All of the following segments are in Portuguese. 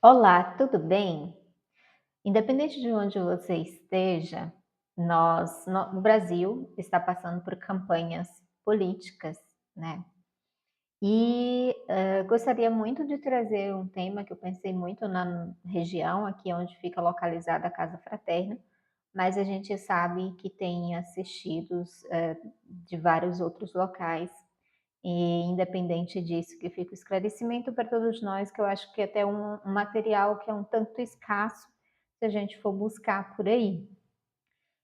Olá, tudo bem? Independente de onde você esteja, o Brasil está passando por campanhas políticas, né? E gostaria muito de trazer um tema que eu pensei muito na região, aqui onde fica localizada a Casa Fraterna, mas a gente sabe que tem assistidos de vários outros locais, e independente disso, que fica o esclarecimento para todos nós, que eu acho que é até um material que é um tanto escasso se a gente for buscar por aí.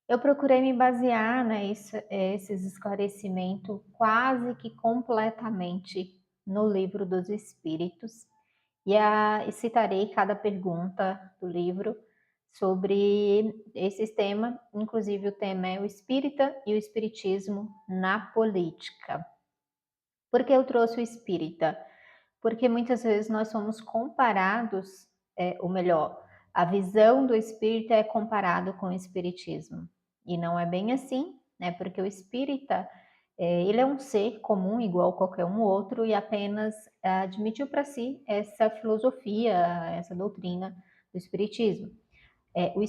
Eu procurei me basear, né, esses esclarecimentos quase que completamente no livro dos Espíritos, e citarei cada pergunta do livro sobre esse tema, inclusive o tema é o espírita e o espiritismo na política. Por que eu trouxe o espírita? Porque muitas vezes nós somos comparados, ou melhor, a visão do espírita é comparado com o espiritismo. E não é bem assim, né? Porque o espírita, ele é um ser comum, igual qualquer um outro, e apenas admitiu para si essa filosofia, essa doutrina do espiritismo. O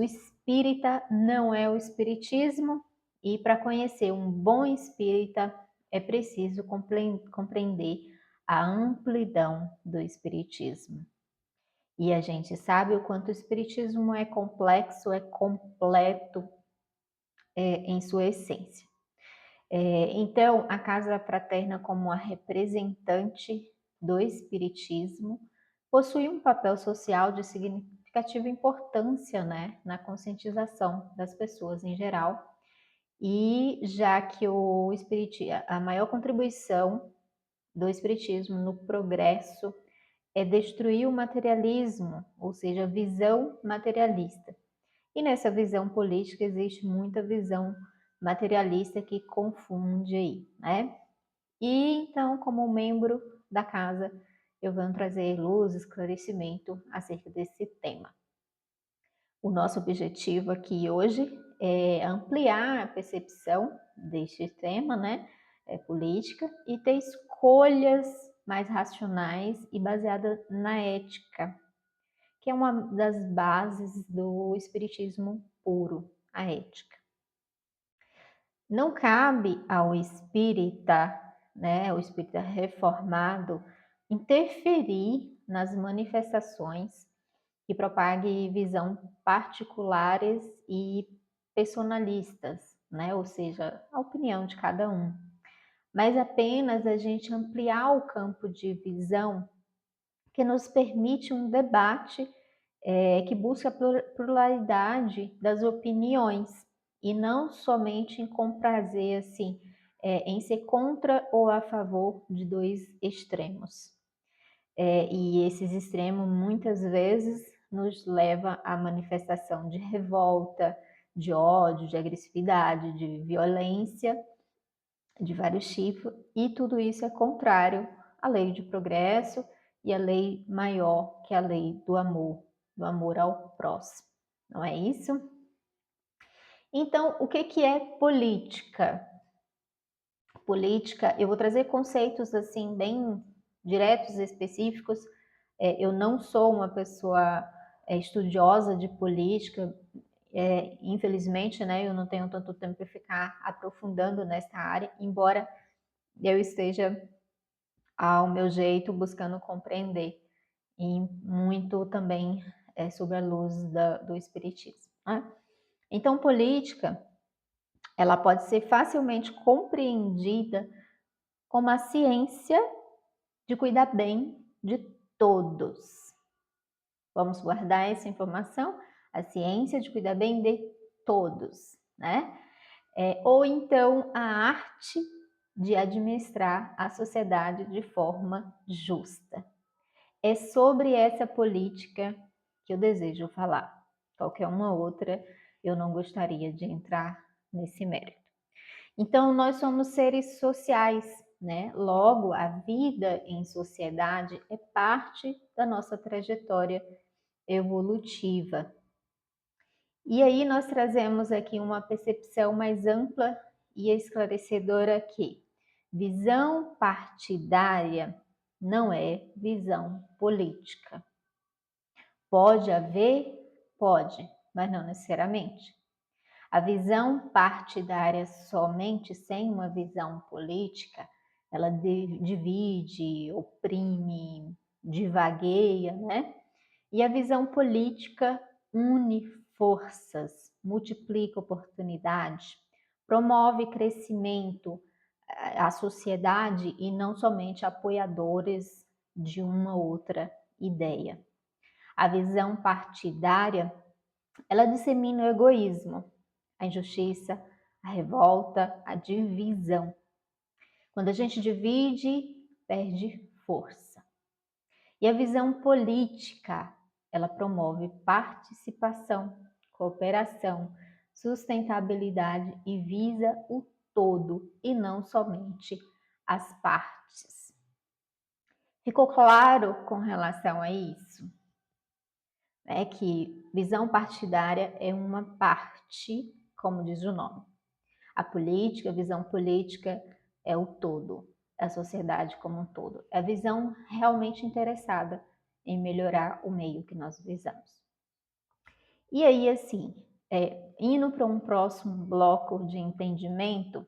espírita não é o espiritismo, e para conhecer um bom espírita é preciso compreender a amplidão do espiritismo. E a gente sabe o quanto o espiritismo é complexo, é completo em sua essência. Então, a Casa Fraterna, como a representante do espiritismo, possui um papel social de significativa importância, né, na conscientização das pessoas em geral, e já que a maior contribuição do espiritismo no progresso é destruir o materialismo, ou seja, a visão materialista. E nessa visão política existe muita visão materialista que confunde aí, né? E então, como membro da casa, eu venho trazer luz, esclarecimento acerca desse tema. O nosso objetivo aqui hoje é ampliar a percepção deste tema, né? Política, e ter escolhas mais racionais e baseadas na ética, que é uma das bases do espiritismo puro, a ética. Não cabe ao espírita, né, o espírita reformado, interferir nas manifestações que propague visão particulares e personalistas, né, ou seja, a opinião de cada um, mas apenas a gente ampliar o campo de visão que nos permite um debate que busca a pluralidade das opiniões e não somente em comprazer, assim, em ser contra ou a favor de dois extremos. E esses extremos muitas vezes nos leva à manifestação de revolta, de ódio, de agressividade, de violência de vários tipos, e tudo isso é contrário à lei de progresso e à lei maior, que é a lei do amor ao próximo. Não é isso? Então, o que é política? Política, eu vou trazer conceitos assim bem diretos e específicos. Eu não sou uma pessoa estudiosa de política, infelizmente, né, eu não tenho tanto tempo para ficar aprofundando nessa área, embora eu esteja ao meu jeito buscando compreender, e muito também sobre a luz do espiritismo, né? Então, política, ela pode ser facilmente compreendida como a ciência de cuidar bem de todos. Vamos guardar essa informação? A ciência de cuidar bem de todos, né? Ou então a arte de administrar a sociedade de forma justa. É sobre essa política que eu desejo falar. Qualquer uma outra, eu não gostaria de entrar nesse mérito. Então, nós somos seres sociais, né? Logo, a vida em sociedade é parte da nossa trajetória evolutiva. E aí nós trazemos aqui uma percepção mais ampla e esclarecedora que visão partidária não é visão política. Pode haver? Pode, mas não necessariamente. A visão partidária somente sem uma visão política, ela divide, oprime, divagueia, né? E a visão política une forças, multiplica oportunidades, promove crescimento à sociedade e não somente apoiadores de uma outra ideia. A visão partidária, ela dissemina o egoísmo, a injustiça, a revolta, a divisão. Quando a gente divide, perde força. E a visão política, ela promove participação, cooperação, sustentabilidade e visa o todo e não somente as partes. Ficou claro com relação a isso? É que visão partidária é uma parte, como diz o nome. A política, a visão política é o todo, é a sociedade como um todo. É a visão realmente interessada em melhorar o meio que nós visamos. E aí, assim, indo para um próximo bloco de entendimento,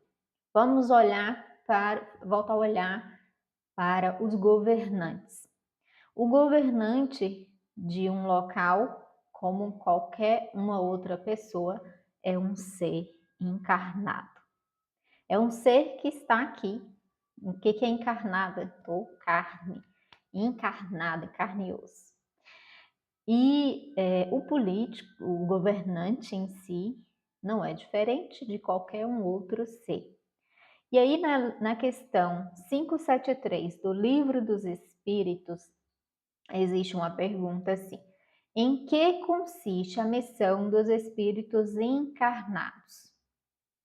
vamos voltar a olhar para os governantes. O governante de um local, como qualquer uma outra pessoa, é um ser encarnado. É um ser que está aqui. O que é encarnada? Ou carne. Encarnada, carne e osso. E o político, o governante em si, não é diferente de qualquer um outro ser. E aí, na questão 573 do Livro dos Espíritos, existe uma pergunta assim: em que consiste a missão dos espíritos encarnados?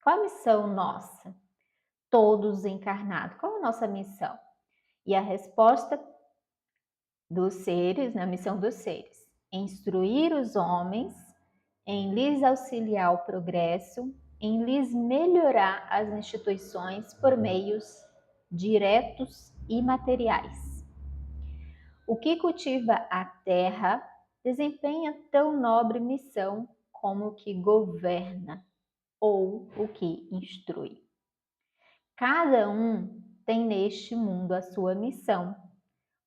Qual a missão nossa? Todos encarnados. Qual a nossa missão? E a resposta dos seres, na missão dos seres: instruir os homens, em lhes auxiliar o progresso, em lhes melhorar as instituições por meios diretos e materiais. O que cultiva a terra desempenha tão nobre missão como o que governa ou o que instrui. Cada um tem neste mundo a sua missão,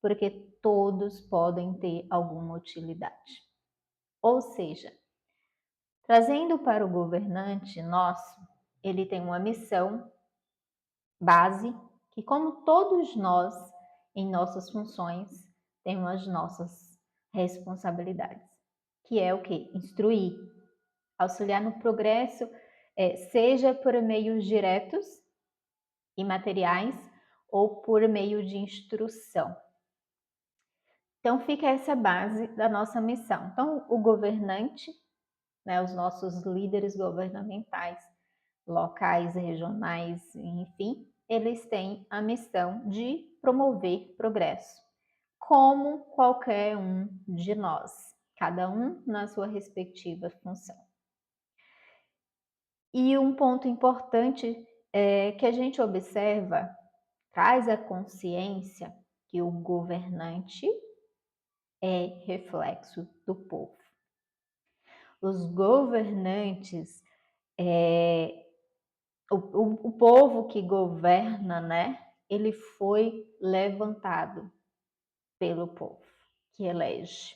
porque todos podem ter alguma utilidade. Ou seja, trazendo para o governante nosso, ele tem uma missão base que, como todos nós, em nossas funções, temos as nossas responsabilidades, que é o que? Instruir, auxiliar no progresso, seja por meios diretos e materiais ou por meio de instrução. Então fica essa base da nossa missão. Então o governante, né, os nossos líderes governamentais, locais, regionais, enfim, eles têm a missão de promover progresso, como qualquer um de nós, cada um na sua respectiva função. E um ponto importante é que a gente observa, traz a consciência que o governante é reflexo do povo. Os governantes, o povo que governa, né? Ele foi levantado pelo povo que elege.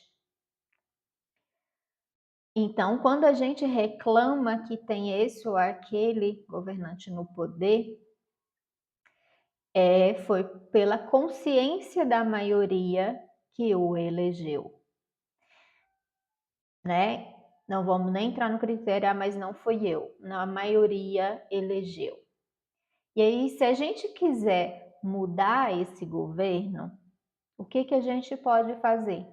Então, quando a gente reclama que tem esse ou aquele governante no poder, foi pela consciência da maioria que o elegeu, né? Não vamos nem entrar no critério, mas não foi eu. A maioria elegeu. E aí, se a gente quiser mudar esse governo, o que a gente pode fazer?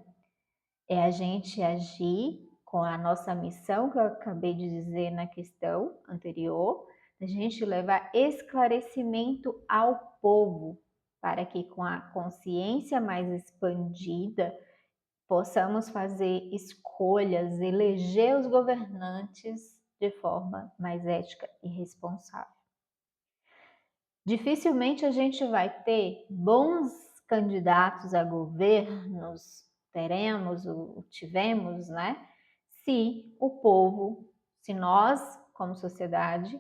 É a gente agir com a nossa missão, que eu acabei de dizer na questão anterior, a gente levar esclarecimento ao povo, para que com a consciência mais expandida, possamos fazer escolhas, eleger os governantes de forma mais ética e responsável. Dificilmente a gente vai ter bons candidatos a governos teremos, o tivemos, né? Se nós, como sociedade,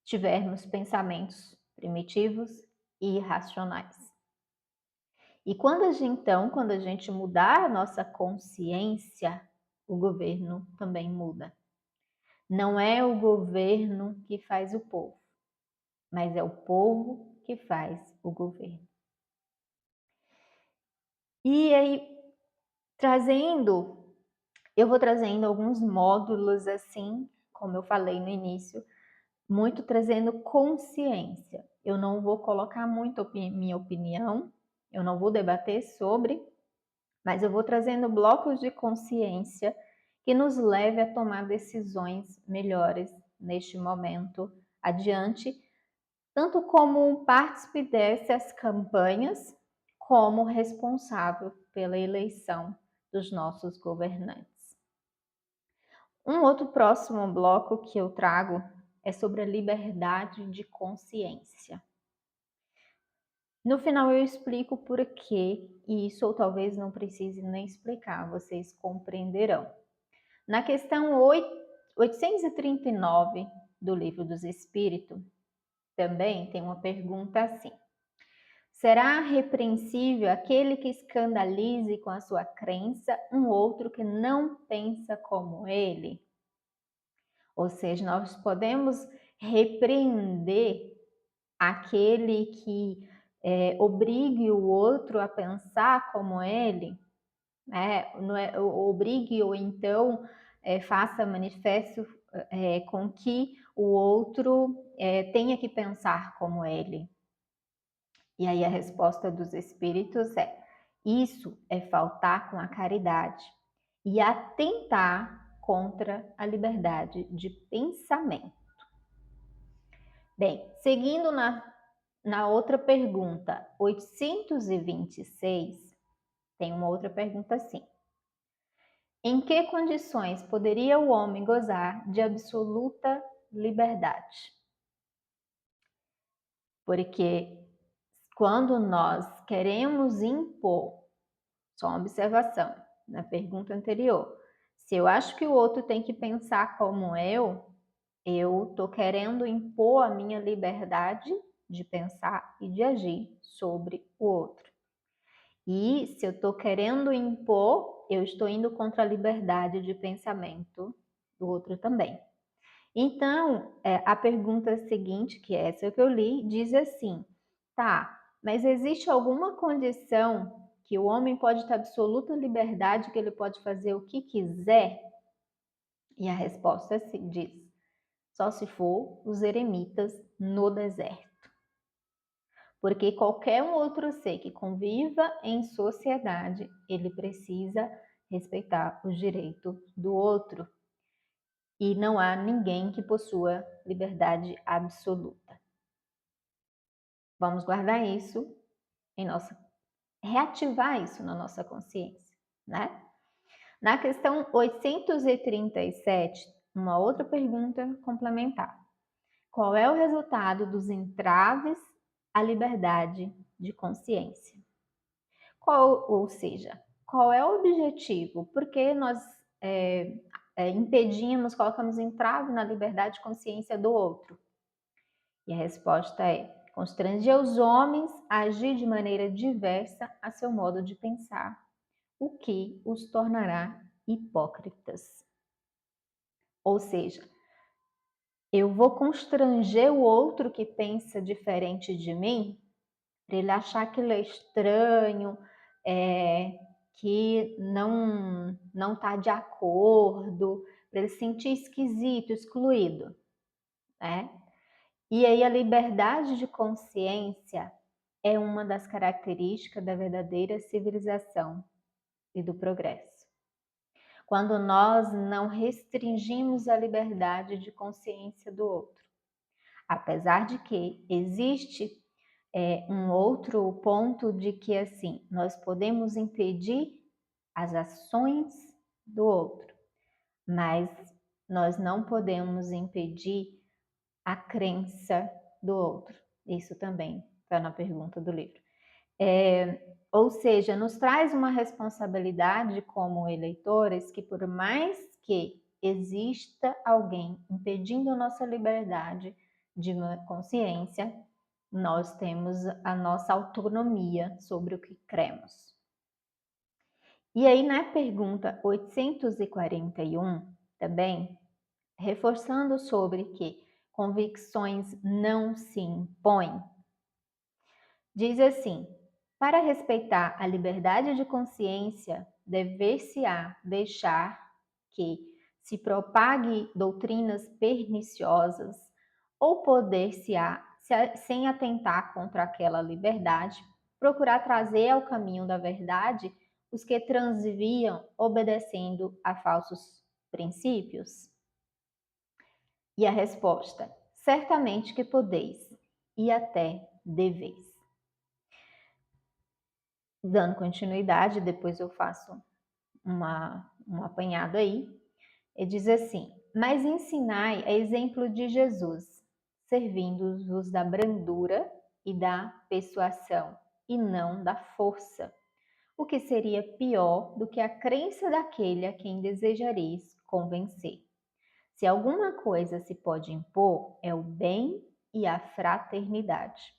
tivermos pensamentos primitivos e irracionais. E quando a gente mudar a nossa consciência, o governo também muda. Não é o governo que faz o povo, mas é o povo que faz o governo. E aí, eu vou trazendo alguns módulos assim, como eu falei no início, muito trazendo consciência. Eu não vou colocar muito minha opinião, eu não vou debater sobre, mas eu vou trazendo blocos de consciência que nos leve a tomar decisões melhores neste momento adiante, tanto como um partícipe dessas campanhas, como responsável pela eleição dos nossos governantes. Um outro próximo bloco que eu trago é sobre a liberdade de consciência. No final eu explico por quê, e isso eu talvez não precise nem explicar, vocês compreenderão. Na questão 839 do Livro dos Espíritos, também tem uma pergunta assim: será repreensível aquele que escandalize com a sua crença um outro que não pensa como ele? Ou seja, nós podemos repreender aquele que obrigue o outro a pensar como ele, né? Obrigue ou então faça manifesto com que o outro tenha que pensar como ele. E aí a resposta dos espíritos é: isso é faltar com a caridade e atentar contra a liberdade de pensamento. Bem, seguindo na outra pergunta, 826, tem uma outra pergunta assim: em que condições poderia o homem gozar de absoluta liberdade? Porque quando nós queremos impor, só uma observação, na pergunta anterior, se eu acho que o outro tem que pensar como eu estou querendo impor a minha liberdade de pensar e de agir sobre o outro. E se eu estou querendo impor, eu estou indo contra a liberdade de pensamento do outro também. Então, a pergunta seguinte, que é essa que eu li, diz assim: tá, mas existe alguma condição que o homem pode ter absoluta liberdade, que ele pode fazer o que quiser? E a resposta diz: só se for os eremitas no deserto. Porque qualquer um outro ser que conviva em sociedade, ele precisa respeitar os direitos do outro. E não há ninguém que possua liberdade absoluta. Vamos guardar isso reativar isso na nossa consciência, né? Na questão 837, uma outra pergunta complementar. Qual é o resultado dos entraves à liberdade de consciência? Ou seja, qual é o objetivo? Por que nós impedimos, colocamos entrave na liberdade de consciência do outro? E a resposta é: constranger os homens a agir de maneira diversa a seu modo de pensar, o que os tornará hipócritas. Ou seja, eu vou constranger o outro que pensa diferente de mim, para ele achar que ele é estranho, que não está de acordo, para ele se sentir esquisito, excluído, né? E aí a liberdade de consciência é uma das características da verdadeira civilização e do progresso. Quando nós não restringimos a liberdade de consciência do outro. Apesar de que existe um outro ponto de que assim, nós podemos impedir as ações do outro, mas nós não podemos impedir a crença do outro. Isso também está na pergunta do livro. Ou seja, nos traz uma responsabilidade como eleitores que, por mais que exista alguém impedindo a nossa liberdade de consciência, nós temos a nossa autonomia sobre o que cremos. E aí, na pergunta 841, também, reforçando sobre que convicções não se impõem, diz assim: para respeitar a liberdade de consciência, dever-se-á deixar que se propague doutrinas perniciosas ou poder-se-á, sem atentar contra aquela liberdade, procurar trazer ao caminho da verdade os que transviam obedecendo a falsos princípios? E a resposta: certamente que podeis, e até deveis. Dando continuidade, depois eu faço um apanhado aí, e diz assim: mas ensinai a exemplo de Jesus, servindo-vos da brandura e da persuasão, e não da força, o que seria pior do que a crença daquele a quem desejareis convencer. Se alguma coisa se pode impor, é o bem e a fraternidade.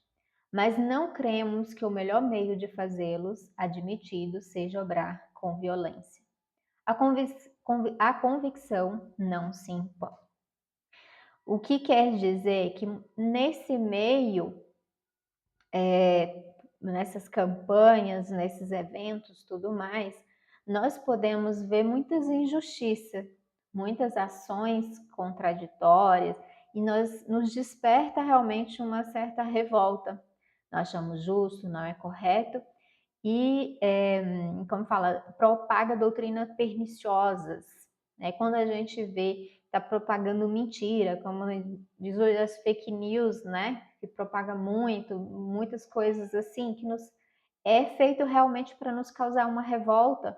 Mas não cremos que o melhor meio de fazê-los admitidos seja obrar com violência. A convicção não se impõe. O que quer dizer que nesse meio, nessas campanhas, nesses eventos, tudo mais, nós podemos ver muitas injustiças, muitas ações contraditórias, e nos desperta realmente uma certa revolta. Nós achamos justo, não é correto, e, como fala, propaga doutrinas perniciosas, né? Quando a gente vê está propagando mentira, como diz hoje as fake news, né? Que propaga muitas coisas assim, que é feito realmente para nos causar uma revolta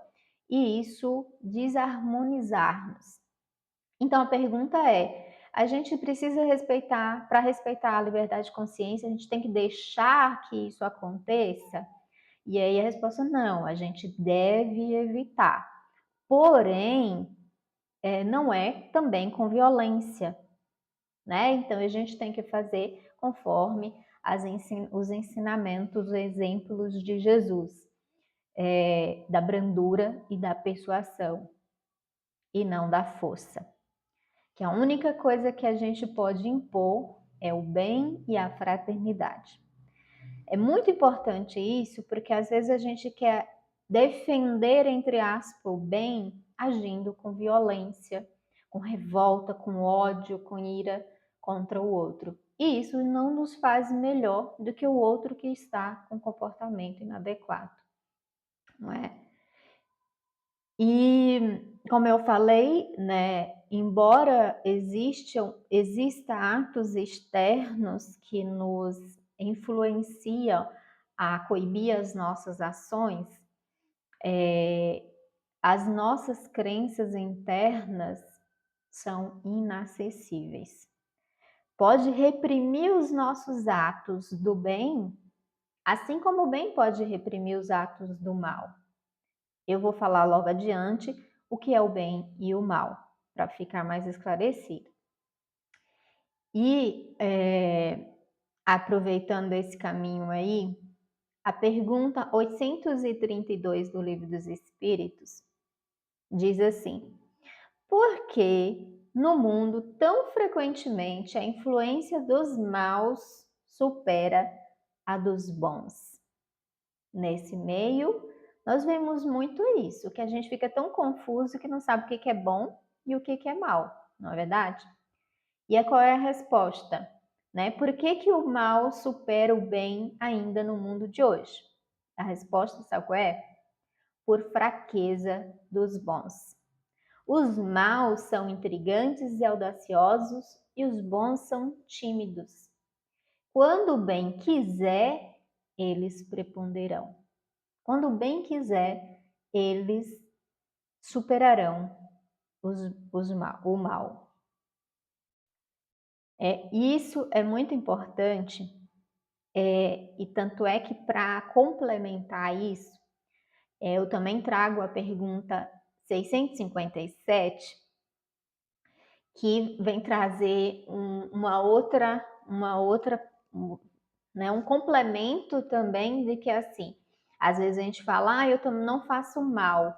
e isso desarmonizar-nos. Então a pergunta é: a gente precisa respeitar, para respeitar a liberdade de consciência, a gente tem que deixar que isso aconteça? E aí a resposta: não, a gente deve evitar. Porém, não é também com violência, né? Então a gente tem que fazer conforme os ensinamentos, os exemplos de Jesus, da brandura e da persuasão, e não da força. Que a única coisa que a gente pode impor é o bem e a fraternidade. É muito importante isso, porque às vezes a gente quer defender, entre aspas, o bem agindo com violência, com revolta, com ódio, com ira contra o outro. E isso não nos faz melhor do que o outro que está com comportamento inadequado, não é? E como eu falei, né, embora exista atos externos que nos influenciam a coibir as nossas ações, as nossas crenças internas são inacessíveis. Pode reprimir os nossos atos do bem, assim como o bem pode reprimir os atos do mal. Eu vou falar logo adiante o que é o bem e o mal, para ficar mais esclarecido. E aproveitando esse caminho aí, a pergunta 832 do Livro dos Espíritos diz assim: por que no mundo tão frequentemente a influência dos maus supera a dos bons? Nesse meio, nós vemos muito isso, que a gente fica tão confuso que não sabe o que é bom e o que é mal, não é verdade? E qual é a resposta? Né? Por que o mal supera o bem ainda no mundo de hoje? A resposta, sabe qual é? Por fraqueza dos bons. Os maus são intrigantes e audaciosos e os bons são tímidos. Quando o bem quiser, eles preponderarão. Quando o bem quiser, eles superarão o mal. Isso é muito importante, E tanto é que para complementar isso, eu também trago a pergunta 657, que vem trazer né, um complemento também de que assim, às vezes a gente fala, eu não faço mal,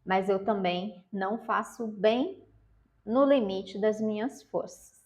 mas eu também não faço bem no limite das minhas forças.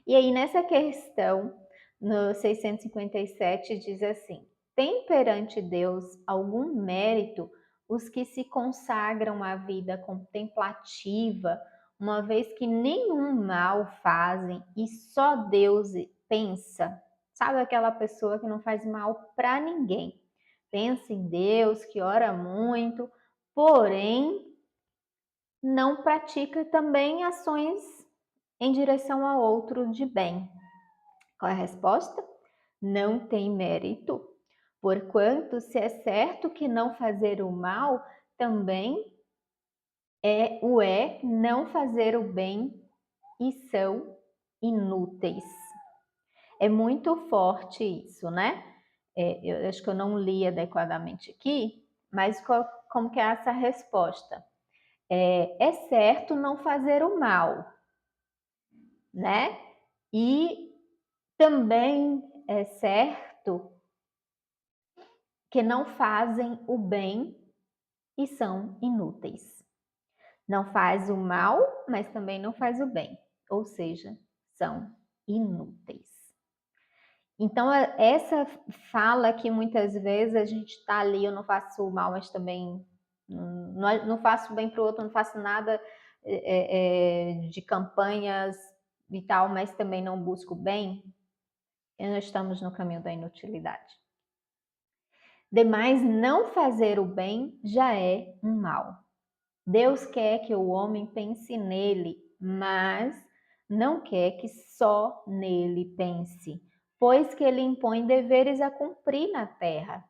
E aí nessa questão, no 657 diz assim: tem perante Deus algum mérito os que se consagram à vida contemplativa, uma vez que nenhum mal fazem e só Deus pensa? Sabe aquela pessoa que não faz mal para ninguém? Pensa em Deus, que ora muito, porém não pratica também ações em direção ao outro de bem. Qual é a resposta? Não tem mérito, porquanto se é certo que não fazer o mal também é não fazer o bem e são inúteis. É muito forte isso, né? Eu acho que eu não li adequadamente aqui, mas como que é essa resposta? É certo não fazer o mal, né? E também é certo que não fazem o bem e são inúteis. Não faz o mal, mas também não faz o bem, ou seja, são inúteis. Então, essa fala que muitas vezes a gente está ali, eu não faço o mal, mas também não faço bem para o outro, não faço nada de campanhas e tal, mas também não busco bem, e nós estamos no caminho da inutilidade. Demais, não fazer o bem já é um mal. Deus quer que o homem pense nele, mas não quer que só nele pense, pois que ele impõe deveres a cumprir na terra.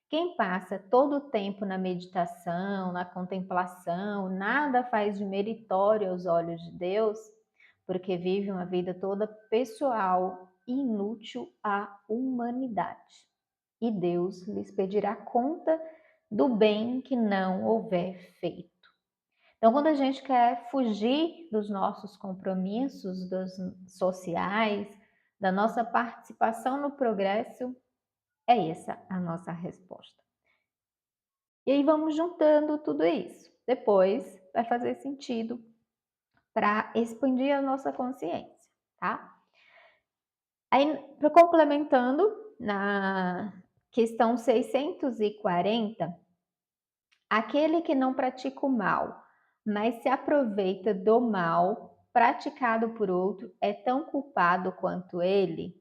Quem passa todo o tempo na meditação, na contemplação, nada faz de meritório aos olhos de Deus, porque vive uma vida toda pessoal e inútil à humanidade. E Deus lhes pedirá conta do bem que não houver feito. Então, quando a gente quer fugir dos nossos compromissos sociais, da nossa participação no progresso, é essa a nossa resposta. E aí vamos juntando tudo isso. Depois vai fazer sentido para expandir a nossa consciência, tá? Aí, complementando, na questão 640, aquele que não pratica o mal, mas se aproveita do mal praticado por outro, é tão culpado quanto ele?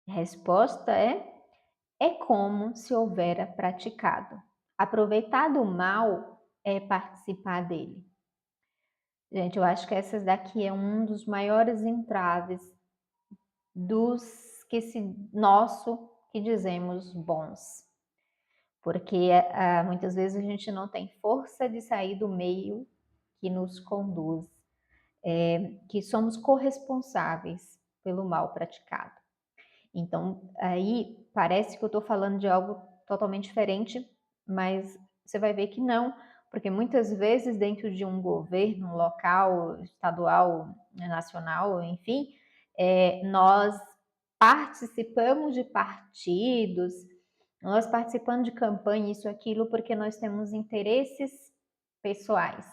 A resposta é como se houvera praticado. Aproveitar do mal é participar dele. Gente, eu acho que essas daqui é um dos maiores entraves dos que dizemos bons. Porque muitas vezes a gente não tem força de sair do meio que nos conduz, que somos corresponsáveis pelo mal praticado. Então, aí parece que eu estou falando de algo totalmente diferente, mas você vai ver que não, porque muitas vezes dentro de um governo local, estadual, nacional, enfim, nós participamos de partidos, nós participamos de campanha, isso, aquilo, porque nós temos interesses pessoais.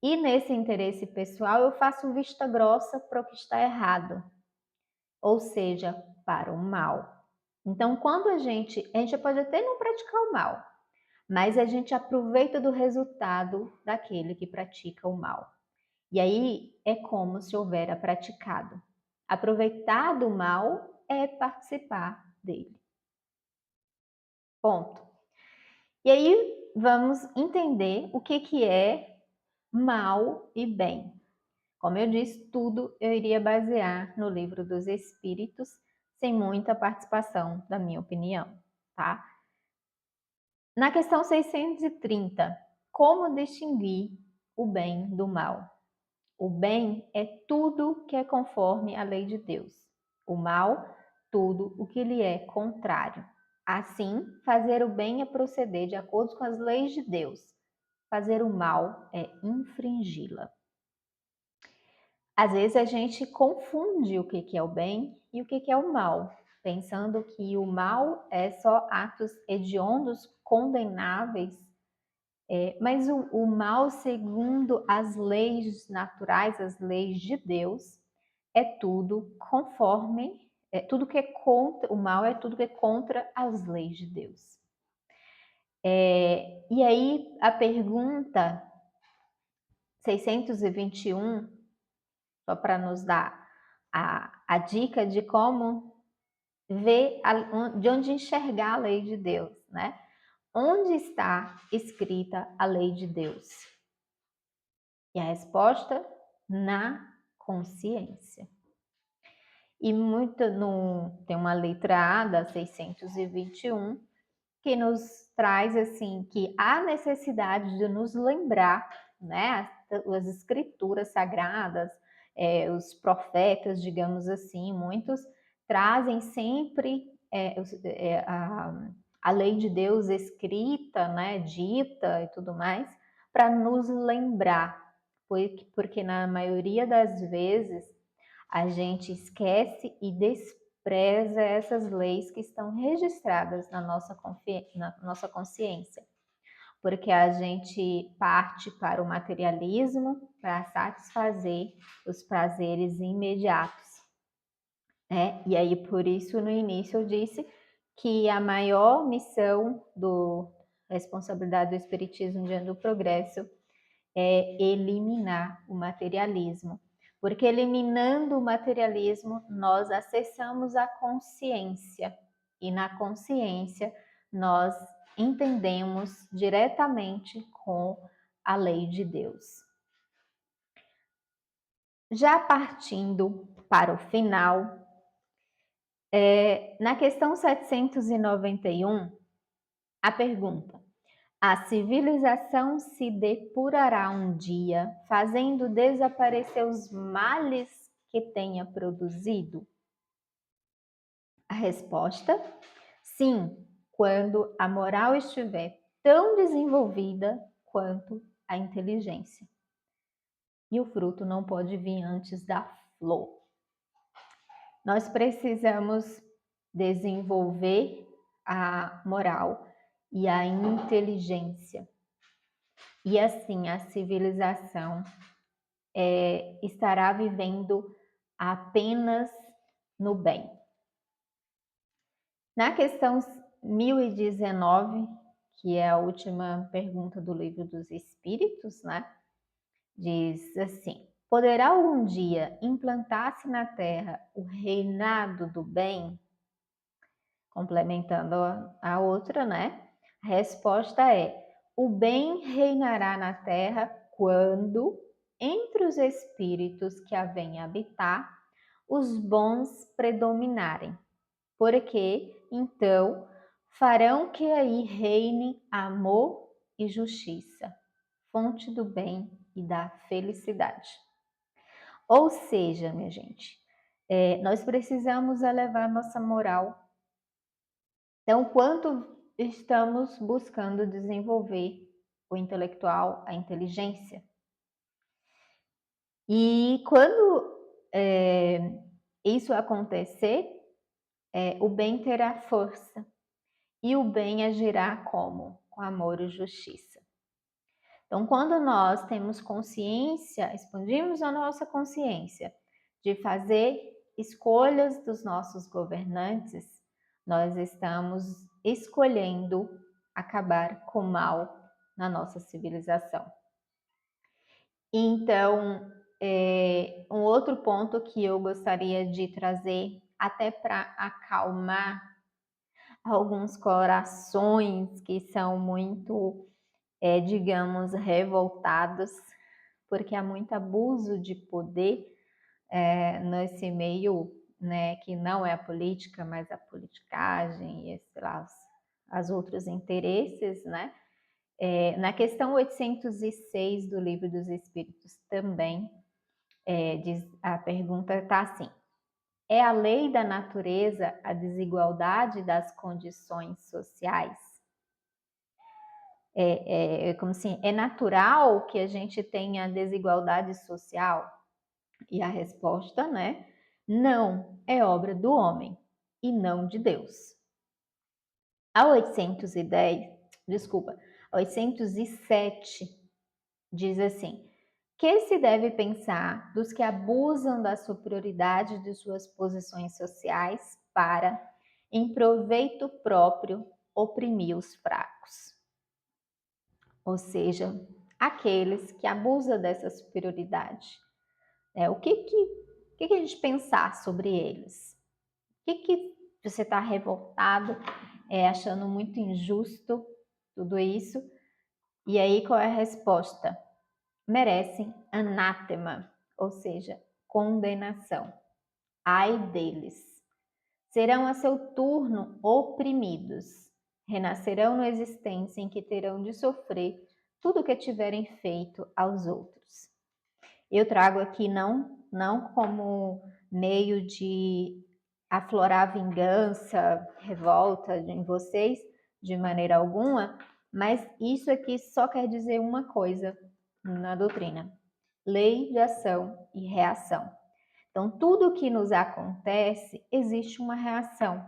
E nesse interesse pessoal eu faço vista grossa para o que está errado, ou seja, para o mal. Então, quando a gente pode até não praticar o mal, mas a gente aproveita do resultado daquele que pratica o mal. E aí é como se houvera praticado. Aproveitar do mal é participar dele. Ponto. E aí vamos entender o que é mal e bem. Como eu disse, tudo eu iria basear no Livro dos Espíritos, sem muita participação da minha opinião, tá? Na questão 630, como distinguir o bem do mal? O bem é tudo que é conforme à lei de Deus. O mal, tudo o que lhe é contrário. Assim, fazer o bem é proceder de acordo com as leis de Deus. Fazer o mal é infringi-la. Às vezes a gente confunde o que é o bem e o que é o mal, pensando que o mal é só atos hediondos, condenáveis, mas o mal, segundo as leis naturais, as leis de Deus, é tudo conforme, tudo que é contra, o mal é tudo que é contra as leis de Deus. E aí a pergunta 621, só para nos dar a dica de como ver, de onde enxergar a lei de Deus, né? Onde está escrita a lei de Deus? E a resposta, na consciência. E tem uma letra A da 621 que nos traz assim que há necessidade de nos lembrar, né, as escrituras sagradas, os profetas, digamos assim, muitos trazem sempre a lei de Deus escrita, né, dita e tudo mais, para nos lembrar, porque na maioria das vezes a gente esquece e despreza essas leis que estão registradas na nossa consciência, porque a gente parte para o materialismo para satisfazer os prazeres imediatos, né? E aí, por isso, no início eu disse que a maior missão do responsabilidade do Espiritismo diante do progresso é eliminar o materialismo. Porque eliminando o materialismo, nós acessamos a consciência. E na consciência, nós entendemos diretamente com a lei de Deus. Já partindo para o final, na questão 791, a pergunta: a civilização se depurará um dia, fazendo desaparecer os males que tenha produzido? A resposta: sim, quando a moral estiver tão desenvolvida quanto a inteligência. E o fruto não pode vir antes da flor. Nós precisamos desenvolver a moral e a inteligência. E assim a civilização estará vivendo apenas no bem. Na questão 1019, que é a última pergunta do Livro dos Espíritos, né? Diz assim: poderá algum dia implantar-se na Terra o reinado do bem? Complementando a outra, né? A resposta é: o bem reinará na Terra quando, entre os espíritos que a vêm habitar, os bons predominarem, porque então farão que aí reine amor e justiça, fonte do bem e da felicidade. Ou seja, minha gente, nós precisamos elevar nossa moral. Então, quanto estamos buscando desenvolver o intelectual, a inteligência? E quando isso acontecer, o bem terá força. E o bem agirá como? Com amor e justiça. Então, quando nós temos consciência, expandimos a nossa consciência de fazer escolhas dos nossos governantes, nós estamos escolhendo acabar com o mal na nossa civilização. Então, um outro ponto que eu gostaria de trazer, até para acalmar alguns corações que são muito, digamos, revoltados, porque há muito abuso de poder nesse meio, né, que não é a política, mas a politicagem e as outros interesses, né? Na questão 806 do Livro dos Espíritos também, a pergunta está assim: É a lei da natureza a desigualdade das condições sociais? Como assim, é natural que a gente tenha desigualdade social? E a resposta, né? Não, é obra do homem e não de Deus. A 810, desculpa, a 807 diz assim: que se deve pensar dos que abusam da superioridade de suas posições sociais para, em proveito próprio, oprimir os fracos. Ou seja, aqueles que abusam dessa superioridade. O que a gente pensar sobre eles? O que você está revoltado, achando muito injusto tudo isso? E aí qual é a resposta? Merecem anátema, ou seja, condenação. Ai deles. Serão a seu turno oprimidos. Renascerão na existência em que terão de sofrer tudo o que tiverem feito aos outros. Eu trago aqui não como meio de aflorar vingança, revolta em vocês, de maneira alguma, mas isso aqui só quer dizer uma coisa na doutrina: lei de ação e reação. Então, tudo que nos acontece, existe uma reação,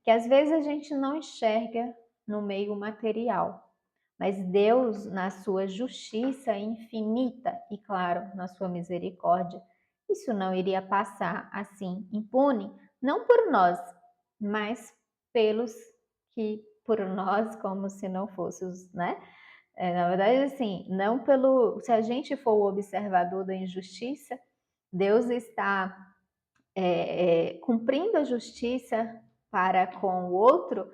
que às vezes a gente não enxerga no meio material. Mas Deus, na sua justiça infinita e, claro, na sua misericórdia, isso não iria passar assim impune, não por nós, mas pelos que por nós, como se não fôssemos, né? Na verdade, assim, não pelo. Se a gente for o observador da injustiça, Deus está cumprindo a justiça para com o outro,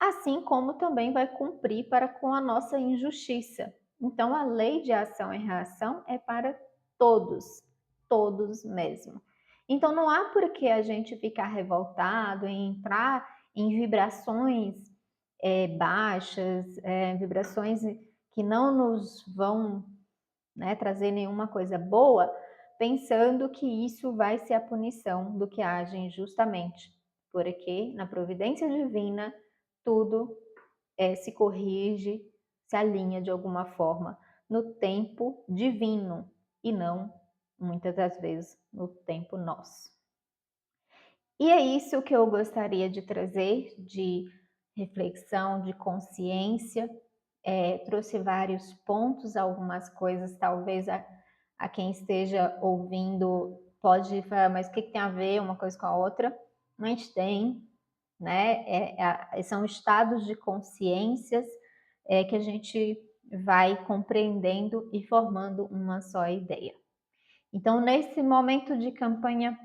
assim como também vai cumprir para com a nossa injustiça. Então, a lei de ação e reação é para todos, todos mesmo. Então, não há por que a gente ficar revoltado e entrar em vibrações baixas, vibrações que não nos vão, né, trazer nenhuma coisa boa, pensando que isso vai ser a punição do que age injustamente, porque na providência divina tudo se corrige, se alinha de alguma forma no tempo divino e não, muitas das vezes, no tempo nosso. E é isso que eu gostaria de trazer de reflexão, de consciência. Trouxe vários pontos, algumas coisas talvez a quem esteja ouvindo pode falar, mas o que tem a ver uma coisa com a outra? Mas tem, né? São estados de consciências que a gente vai compreendendo e formando uma só ideia. Então, nesse momento de campanhas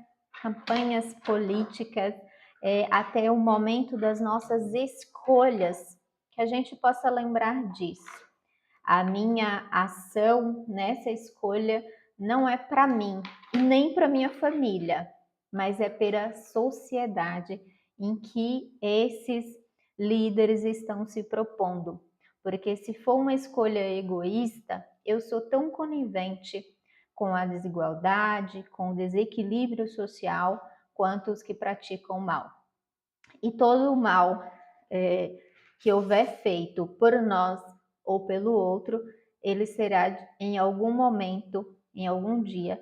políticas, até o momento das nossas escolhas, que a gente possa lembrar disso. A minha ação nessa escolha não é para mim, nem para minha família, mas é pela sociedade em que esses líderes estão se propondo. Porque se for uma escolha egoísta, eu sou tão conivente com a desigualdade, com o desequilíbrio social, quanto os que praticam mal. E todo o mal que houver feito por nós ou pelo outro, ele será em algum momento, em algum dia,